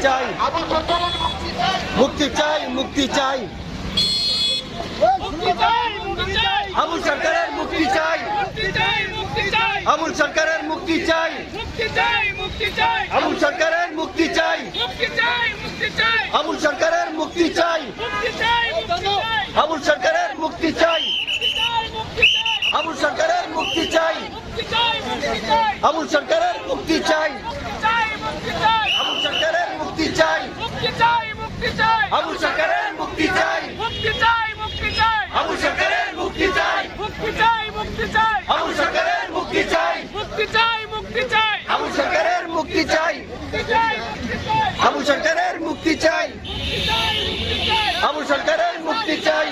চাই, মুক্তি চাই, মুক্তি চাই, আবুল সরকারের মুক্তি চাই, আবুল সরকারের মুক্তি চাই, আবুল সরকারের মুক্তি চাই, আবুল সরকারের মুক্তি চাই, আবুল সরকারের মুক্তি চাই, আবুল সরকারের মুক্তি চাই, আবুল সরকারের মুক্তি চাই, আবুল সরকারের মুক্তি চাই, আবুল সরকারের মুক্তি চাই, আবুল সরকারের মুক্তি চাই, আবুল সরকারের মুক্তি চাই, আবুল সরকারের মুক্তি চাই, আবুল সরকারের মুক্তি চাই, আবুল সরকারের মুক্তি চাই।